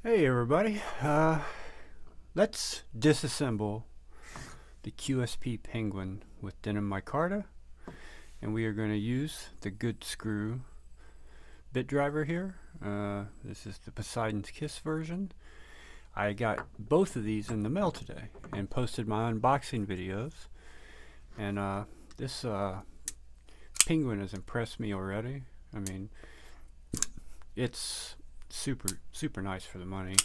Hey everybody, let's disassemble the QSP Penguin with denim micarta, and we are going to use the Goodskrew bit driver here. This is the Poseidon's Kiss version. I got both of these in the mail today and posted my unboxing videos, and this Penguin has impressed me already. I mean, it's super nice for the money.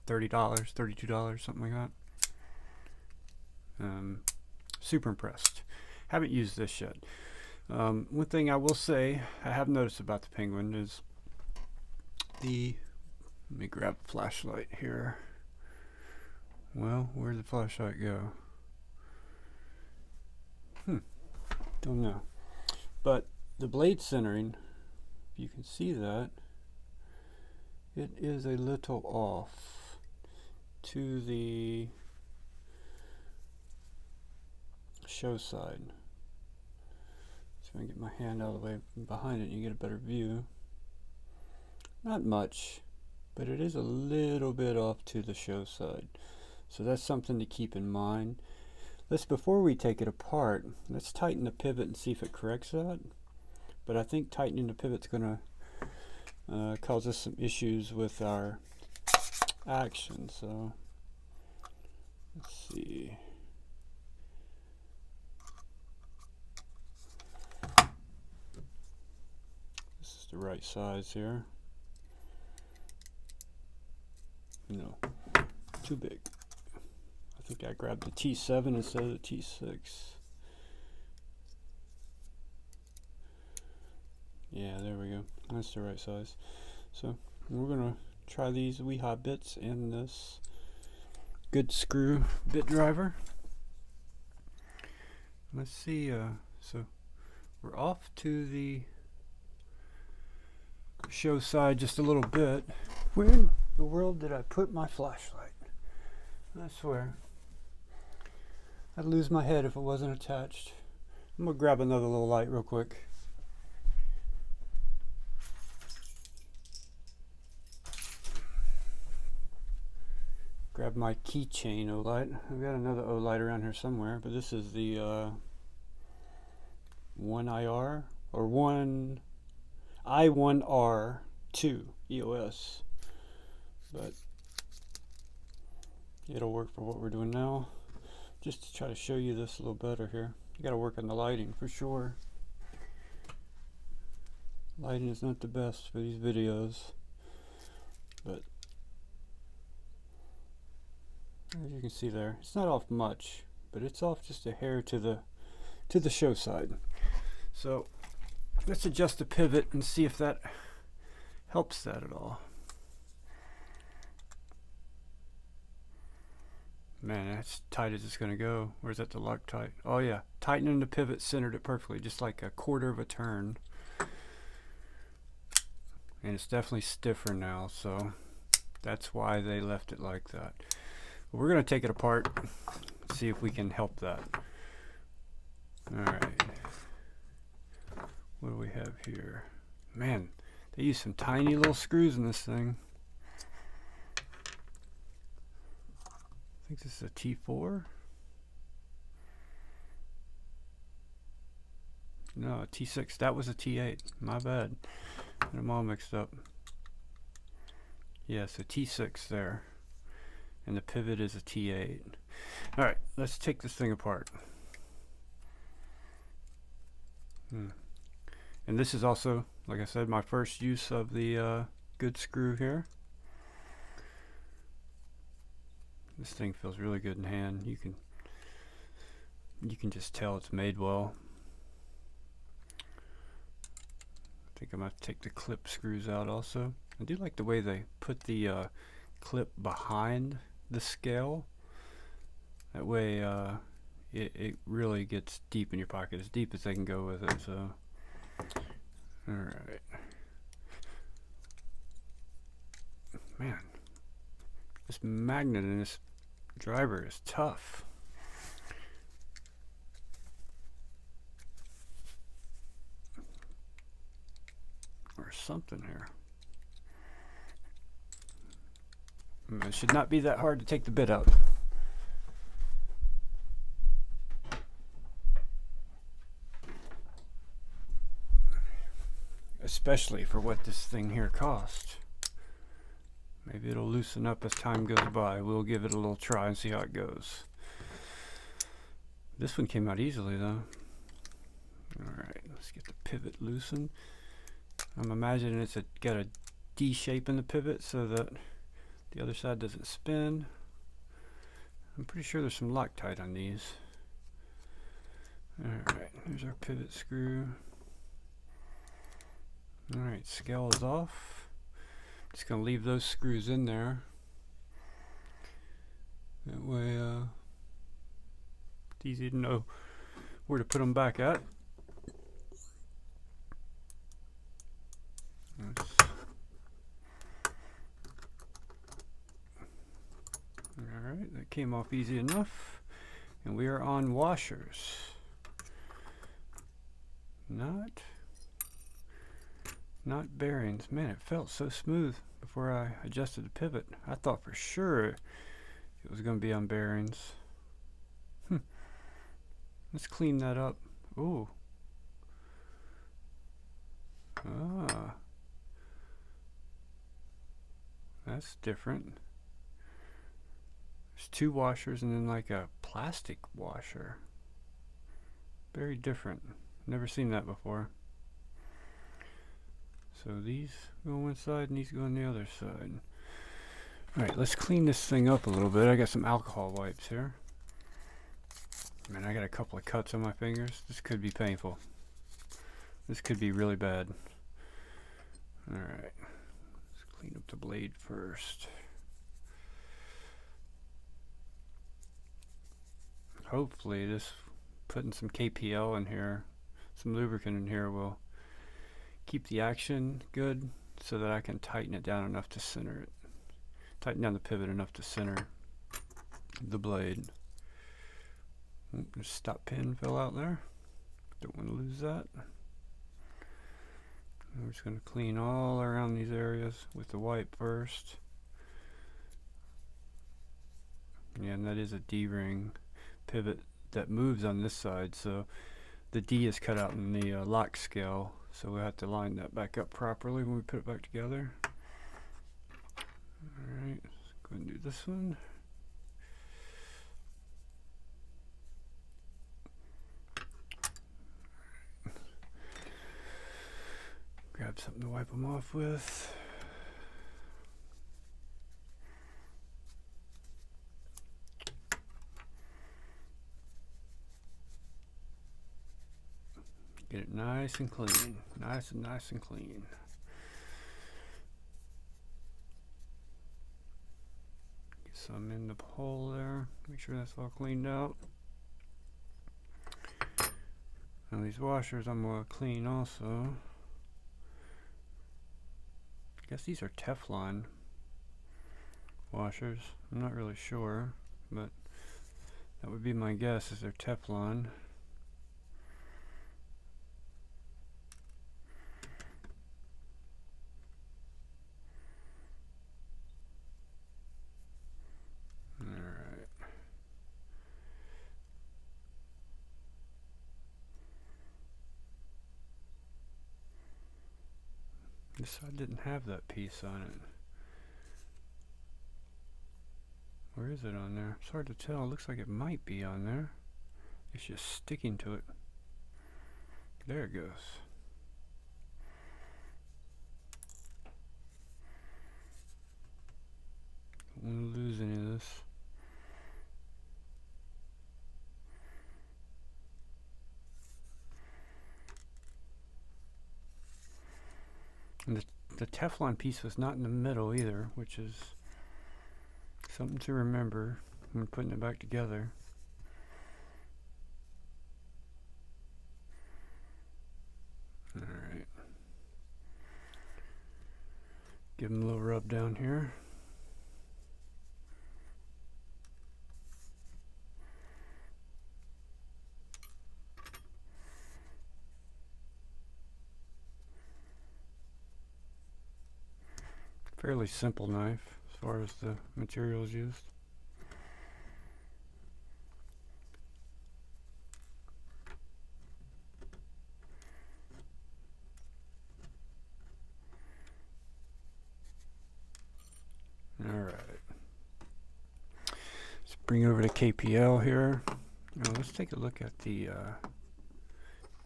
$30, $32, something like that. Super impressed. Haven't used this yet. One thing I will say I have noticed about the Penguin is let me grab a flashlight here. Well, where'd the flashlight go? Don't know. But the blade centering, if you can see that, it is a little off to the show side. So I'm going to get my hand out of the way behind it and you get a better view. Not much, but it is a little bit off to the show side. So that's something to keep in mind. Before we take it apart, let's tighten the pivot and see if it corrects that. But I think tightening the pivot's going to cause us some issues with our action. So let's see. This is the right size here. No, too big. I think I grabbed the T7 instead of the T6. Yeah, there we go. That's the right size. So we're gonna try these Weehaw bits in this Goodskrew bit driver. Let's see. So we're off to the show side just a little bit. Where in the world did I put my flashlight? I swear, I'd lose my head if it wasn't attached. I'm gonna grab another little light real quick. Grab my keychain O-light. I've got another O-light around here somewhere, but this is the 1IR or I1R2 EOS. But it'll work for what we're doing now. Just to try to show you this a little better here. You got to work on the lighting for sure. Lighting is not the best for these videos, but as you can see there, it's not off much, but it's off just a hair to the show side. So let's adjust the pivot and see if that helps that at all. Man, that's tight as it's going to go. Where's that, the Loctite? Oh yeah, tightening the pivot centered it perfectly, just like a quarter of a turn. And it's definitely stiffer now, so that's why they left it like that. But we're going to take it apart, see if we can help that. Alright. What do we have here? Man, they use some tiny little screws in this thing. I think this is a T4. No, a T6. That was a T8. My bad. Got them all mixed up. Yeah, so T6 there. And the pivot is a T8. Alright, let's take this thing apart. And this is also, like I said, my first use of the Goodskrew here. This thing feels really good in hand. You can just tell it's made well. I think I'm going to take the clip screws out also. I do like the way they put the clip behind the scale. That way it really gets deep in your pocket, as deep as they can go with it. So, alright. Man, this magnet in this driver is tough. Or something here. It should not be that hard to take the bit out. Especially for what this thing here cost. Maybe it'll loosen up as time goes by. We'll give it a little try and see how it goes. This one came out easily though. Alright, let's get the pivot loosened. I'm imagining it's got a D shape in the pivot so that the other side doesn't spin. I'm pretty sure there's some Loctite on these. Alright, here's our pivot screw. Alright, scale is off. Just going to leave those screws in there. That way it's easy to know where to put them back at. Alright, that came off easy enough. And we are on washers. Not bearings. Man, it felt so smooth before I adjusted the pivot. I thought for sure it was going to be on bearings. Let's clean that up. Ooh. Ah. That's different. There's two washers and then like a plastic washer. Very different. Never seen that before. So these go on one side and these go on the other side. Alright, let's clean this thing up a little bit. I got some alcohol wipes here. Man, I got a couple of cuts on my fingers. This could be painful. This could be really bad. Alright, let's clean up the blade first. Hopefully this, putting some KPL in here, some lubricant in here will keep the action good so that I can tighten it down enough to center it. Tighten down the pivot enough to center the blade. The stop pin fell out there. Don't want to lose that. And we're just going to clean all around these areas with the wipe first. Yeah, and that is a D-ring pivot that moves on this side, so the D is cut out in the lock scale, so we'll have to line that back up properly when we put it back together. Alright, let's go and do this one. Grab something to wipe them off with. Get it nice and clean. Nice and clean. Get some in the hole there. Make sure that's all cleaned out. Now these washers I'm going to clean also. I guess these are Teflon washers. I'm not really sure, but that would be my guess, is they're Teflon. Alright. This side didn't have that piece on it. Where is it on there? It's hard to tell. It looks like it might be on there. It's just sticking to it. There it goes. Don't want to lose any of this. And the Teflon piece was not in the middle either, which is something to remember when putting it back together. Alright. Give them a little rub down here. Fairly simple knife, far as the materials used. Alright. Let's bring over to KPL here. Now let's take a look at the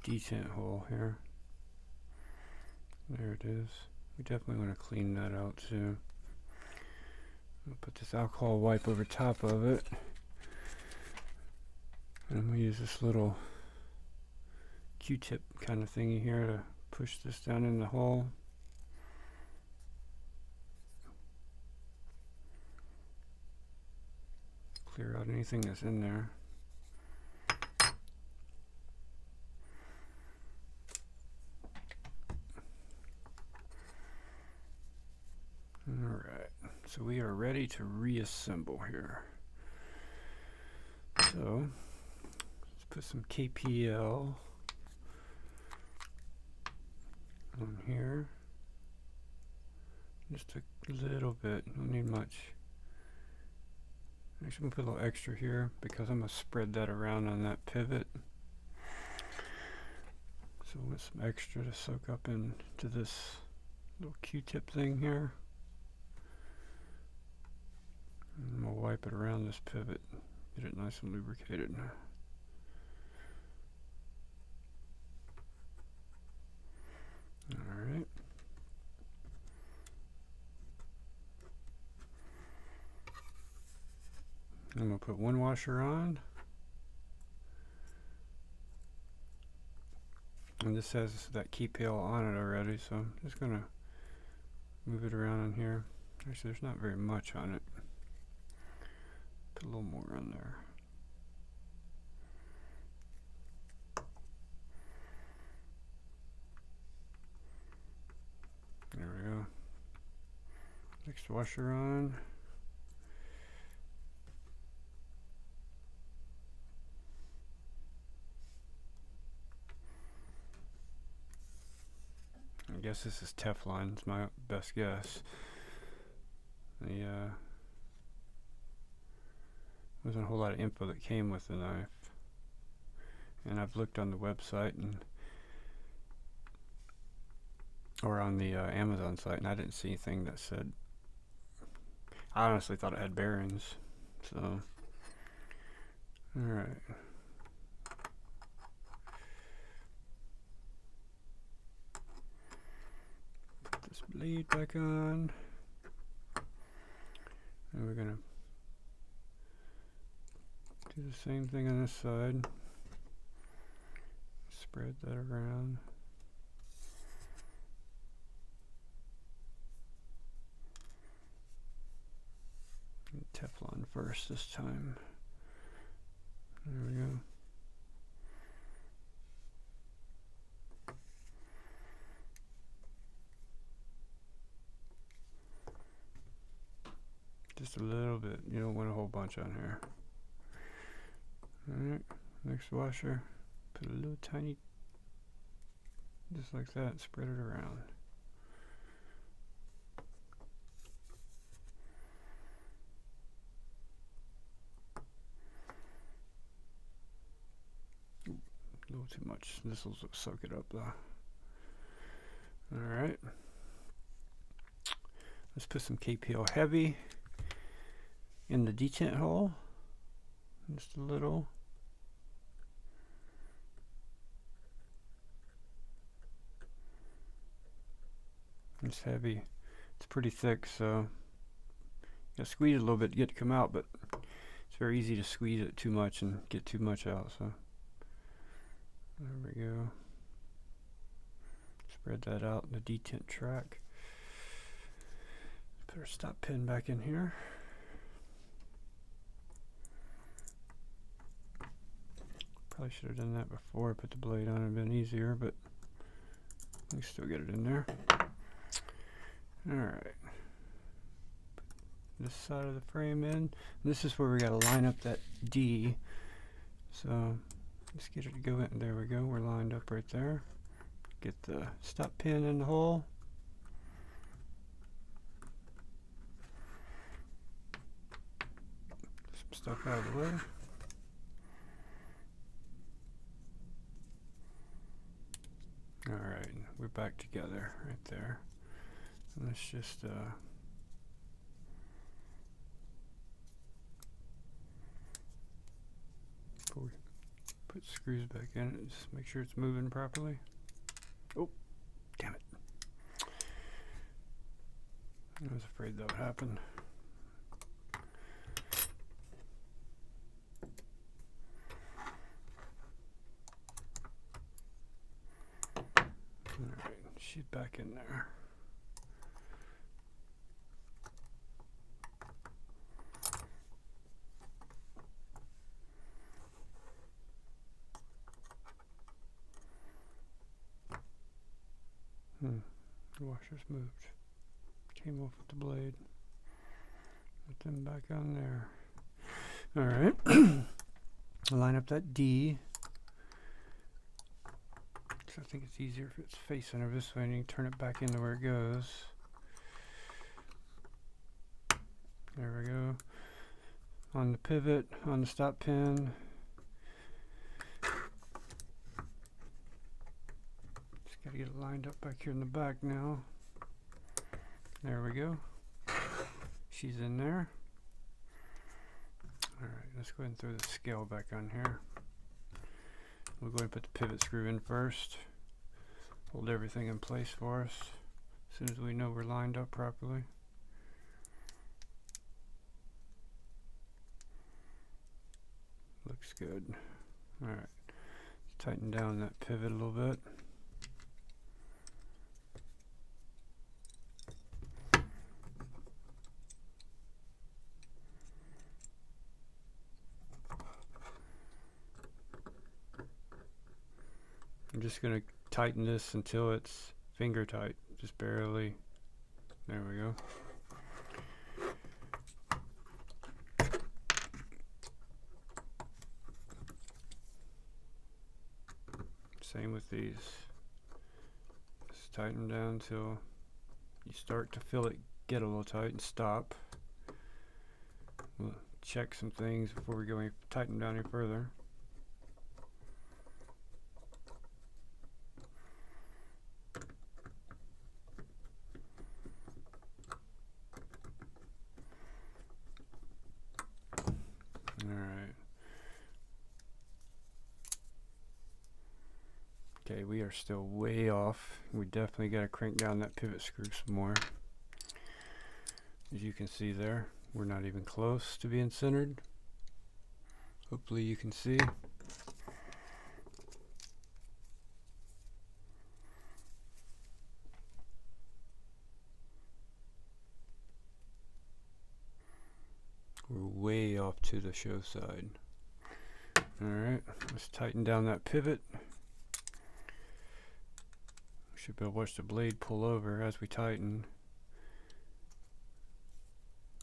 detent hole here. There it is. We definitely want to clean that out too. I'll put this alcohol wipe over top of it. And I'm going to use this little Q-tip kind of thingy here to push this down in the hole. Clear out anything that's in there. Alright, so we are ready to reassemble here. So, let's put some KPL on here. Just a little bit, don't need much. Actually, I'm going to put a little extra here because I'm going to spread that around on that pivot. So with some extra to soak up into this little Q-tip thing here. And we'll wipe it around this pivot, get it nice and lubricated. Alright. I'm going to put one washer on. And this has that KPL on it already, so I'm just going to move it around in here. Actually, there's not very much on it. Put a little more on there. There we go. Next washer on. I guess this is Teflon, it's my best guess. Wasn't a whole lot of info that came with the knife. And I've looked on the website or on the Amazon site, and I didn't see anything that said. I honestly thought it had bearings. So, alright. Put this blade back on. And we're going to do the same thing on this side. Spread that around. Teflon first this time. There we go. Just a little bit. You don't want a whole bunch on here. Alright, next washer. Put a little tiny, just like that, spread it around. Ooh, a little too much. This will soak it up though. Alright. Let's put some KPL heavy in the detent hole. Just a little. It's heavy. It's pretty thick, so you gotta squeeze it a little bit to get it to come out, but it's very easy to squeeze it too much and get too much out, so there we go. Spread that out in the detent track. Put our stop pin back in here. Probably should have done that before I put the blade on. It would have been easier, but we still get it in there. Alright. This side of the frame in. This is where we got to line up that D. So let's get it to go in. There we go. We're lined up right there. Get the stop pin in the hole. stuff out of the way. Alright, we're back together right there. And let's just before we put screws back in it, just make sure it's moving properly. Oh, damn it. I was afraid that would happen. Alright, she's back in there. The washer's moved. Came off with the blade. Put them back on there. Alright. Line up that D. So I think it's easier if it's facing over this way and you can turn it back into where it goes. There we go. On the pivot, on the stop pin. Just gotta get it lined up back here in the back now. There we go. She's in there. Alright, let's go ahead and throw the scale back on here. We'll go ahead and put the pivot screw in first. Hold everything in place for us as soon as we know we're lined up properly. Looks good. Alright, tighten down that pivot a little bit. I'm just going to tighten this until it's finger tight, just barely. There we go. Same with these. Just tighten them down until you start to feel it get a little tight and stop. We'll check some things before we go and tighten them down any further. Okay, we are still way off. We definitely got to crank down that pivot screw some more. As you can see there, we're not even close to being centered. Hopefully you can see. We're way off to the show side. Alright, let's tighten down that pivot. Should be able to watch the blade pull over as we tighten.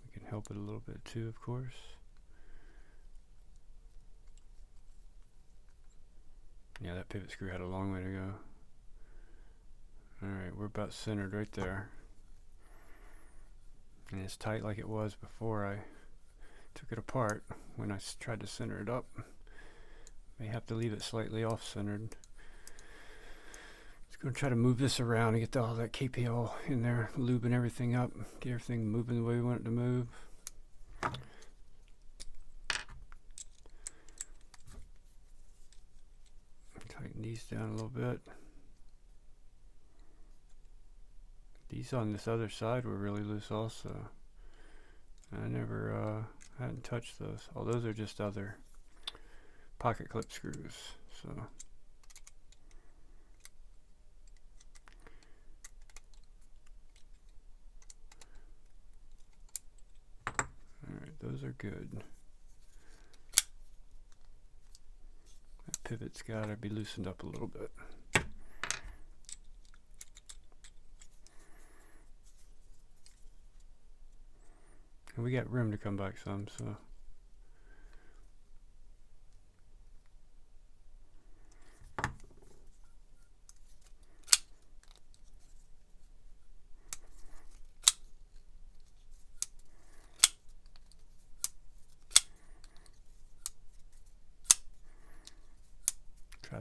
We can help it a little bit too, of course. Yeah, that pivot screw had a long way to go. Alright, we're about centered right there. And it's tight like it was before I took it apart. When I tried to center it up, may have to leave it slightly off-centered. Going to try to move this around and get all that KPL in there, lubing everything up, get everything moving the way we want it to move. Tighten these down a little bit. These on this other side were really loose also. I never hadn't touched those. Oh, those are just other pocket clip screws. So. Those are good. That pivot's got to be loosened up a little bit. And we got room to come back some, so.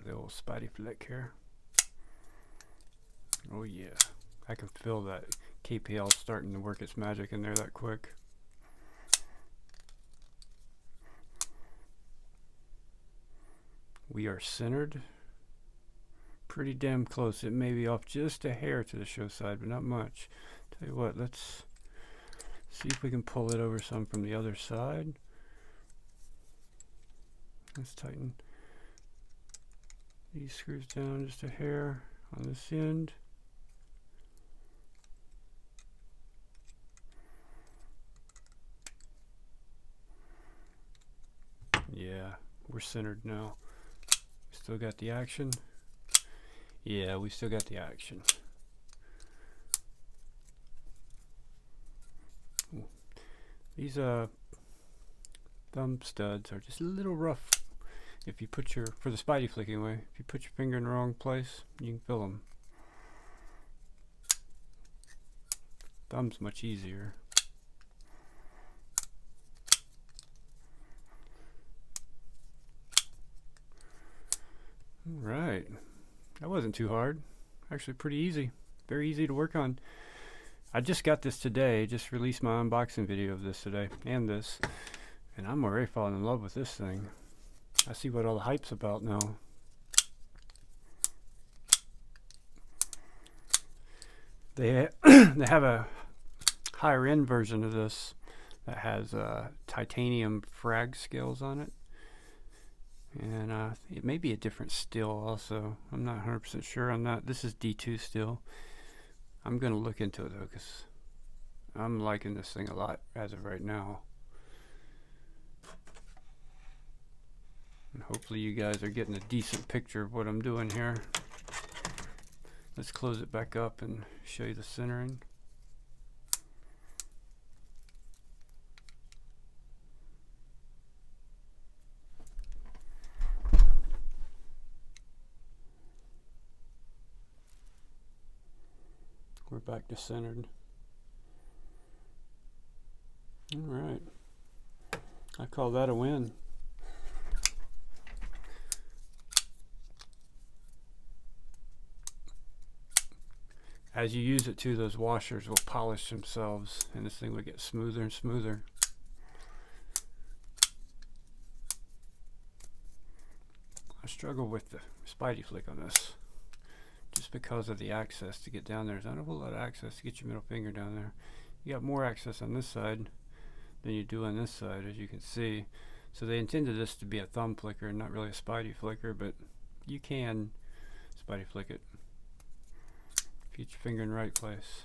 the old Spidey flick here. Oh yeah, I can feel that KPL starting to work its magic in there that quick. We are centered. Pretty damn close. It may be off just a hair to the show side, but not much. Tell you what, let's see if we can pull it over some from the other side. Let's tighten these screws down just a hair on this end. Yeah, we're centered now. Still got the action. Yeah, we still got the action. Ooh. These thumb studs are just a little rough. If you put your, for the Spidey flick anyway, if you put your finger in the wrong place, you can feel them. Thumb's much easier. Alright, that wasn't too hard. Actually pretty easy. Very easy to work on. I just got this today, just released my unboxing video of this today, and this. And I'm already falling in love with this thing. I see what all the hype's about now. They have a higher end version of this that has titanium frag scales on it. And it may be a different steel also. I'm not 100% sure on that. This is D2 steel. I'm going to look into it though, because I'm liking this thing a lot as of right now. And hopefully you guys are getting a decent picture of what I'm doing here. Let's close it back up and show you the centering. We're back to centered. Alright. I call that a win. As you use it too, those washers will polish themselves and this thing will get smoother and smoother. I struggle with the Spidey flick on this. Just because of the access to get down there. There's not a whole lot of access to get your middle finger down there. You got more access on this side than you do on this side, as you can see. So they intended this to be a thumb flicker and not really a Spidey flicker, but you can Spidey flick it. Get your finger in the right place.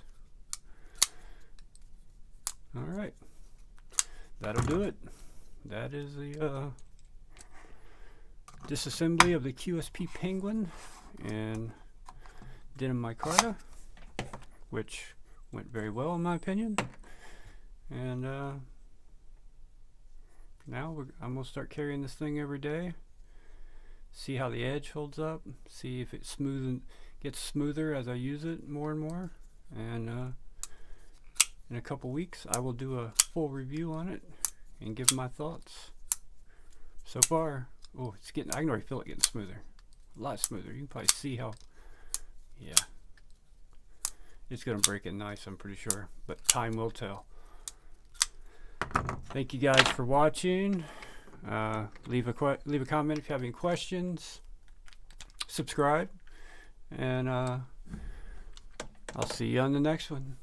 Alright. That'll do it. That is the disassembly of the QSP Penguin and denim micarta, which went very well in my opinion. And now I'm going to start carrying this thing every day. See how the edge holds up. See if it gets smoother as I use it more and more. And in a couple weeks I will do a full review on it and give my thoughts. So far, oh, it's getting, I can already feel it getting smoother. A lot smoother. You can probably see how, yeah. It's going to break it nice, I'm pretty sure. But time will tell. Thank you guys for watching. Leave a comment if you have any questions. Subscribe. And I'll see you on the next one.